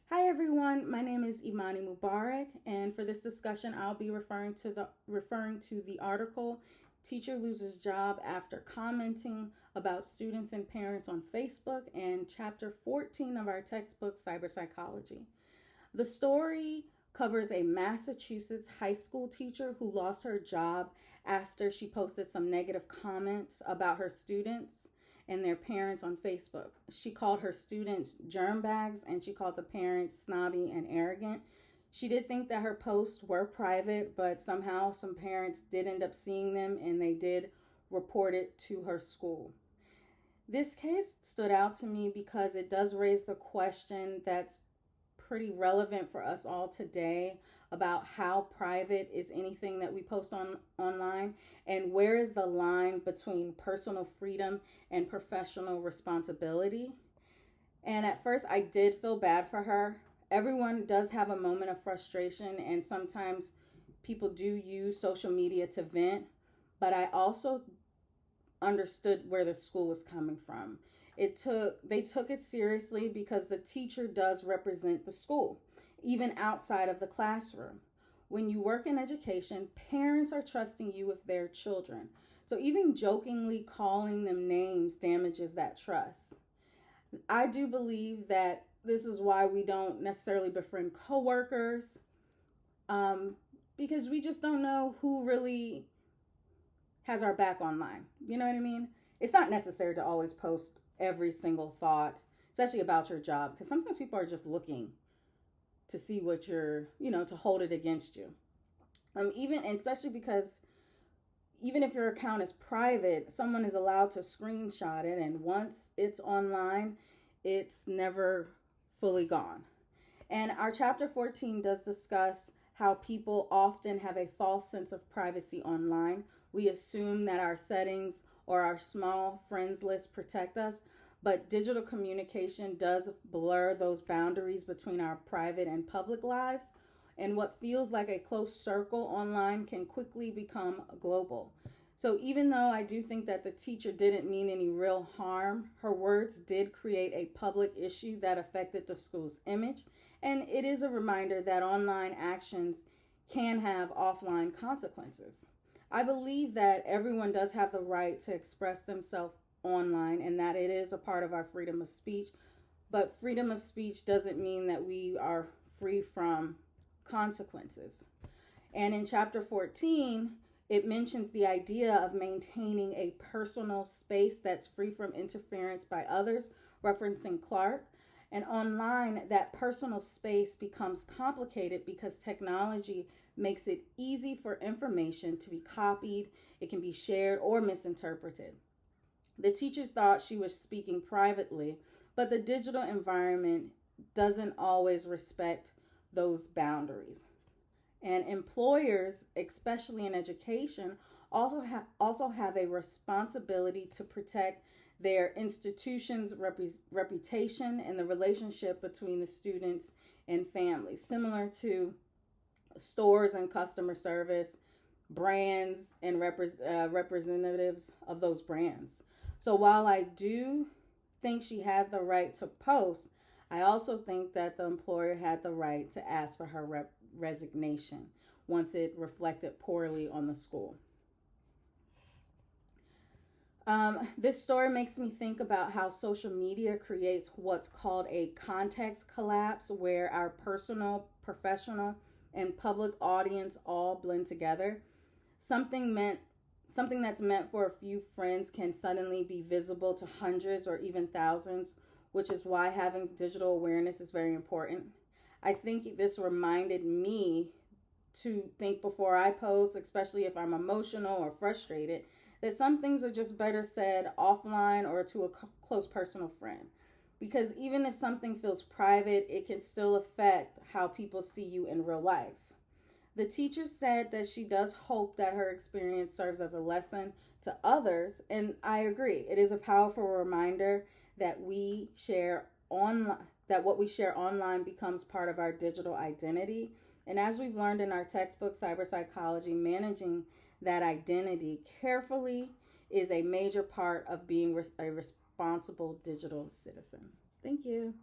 Hi everyone, my name is Imani Mubarak, and for this discussion, I'll be referring to the article "Teacher Loses Job After Commenting About Students and Parents on Facebook" and Chapter 14 of our textbook Cyber Psychology. The story covers a Massachusetts high school teacher who lost her job after she posted some negative comments about her students and their parents on Facebook. She called her students germ bags and she called the parents snobby and arrogant. She did think that her posts were private, but somehow some parents did end up seeing them and they did report it to her school. This case stood out to me because it does raise the question that's pretty relevant for us all today about how private is anything that we post online, and where is the line between personal freedom and professional responsibility. And at first I did feel bad for her. Everyone does have a moment of frustration, and sometimes people do use social media to vent, but I also understood where the school was coming from. They took it seriously because the teacher does represent the school, even outside of the classroom. When you work in education, parents are trusting you with their children. So even jokingly calling them names damages that trust. I do believe that this is why we don't necessarily befriend coworkers, um, because we just don't know who really has our back online. You know what I mean? It's not necessary to always post every single thought, especially about your job, because sometimes people are just looking to see what to hold it against you. Even and especially because even if your account is private, someone is allowed to screenshot it, and once it's online, it's never fully gone. And our chapter 14 does discuss how people often have a false sense of privacy online. We assume that our settings or our small friends list protect us, but digital communication does blur those boundaries between our private and public lives. And what feels like a close circle online can quickly become global. So even though I do think that the teacher didn't mean any real harm, her words did create a public issue that affected the school's image. And it is a reminder that online actions can have offline consequences. I believe that everyone does have the right to express themselves online and that it is a part of our freedom of speech. But freedom of speech doesn't mean that we are free from consequences. And in chapter 14, it mentions the idea of maintaining a personal space that's free from interference by others, referencing Clark. And online, that personal space becomes complicated because technology makes it easy for information to be copied, it can be shared or misinterpreted. The teacher thought she was speaking privately, but the digital environment doesn't always respect those boundaries. And employers, especially in education, also have a responsibility to protect their institution's reputation and the relationship between the students and families, similar to stores and customer service, brands and representatives of those brands. So while I do think she had the right to post, I also think that the employer had the right to ask for her resignation once it reflected poorly on the school. This story makes me think about how social media creates what's called a context collapse, where our personal, professional, and public audience all blend together. Something meant Something that's meant for a few friends can suddenly be visible to hundreds or even thousands, which is why having digital awareness is very important. I think this reminded me to think before I post, especially if I'm emotional or frustrated, that some things are just better said offline or to a close personal friend. Because even if something feels private, it can still affect how people see you in real life. The teacher said that she does hope that her experience serves as a lesson to others, and I agree. It is a powerful reminder that what we share online becomes part of our digital identity. And as we've learned in our textbook, Cyber Psychology, managing that identity carefully is a major part of being a responsible digital citizen. Thank you.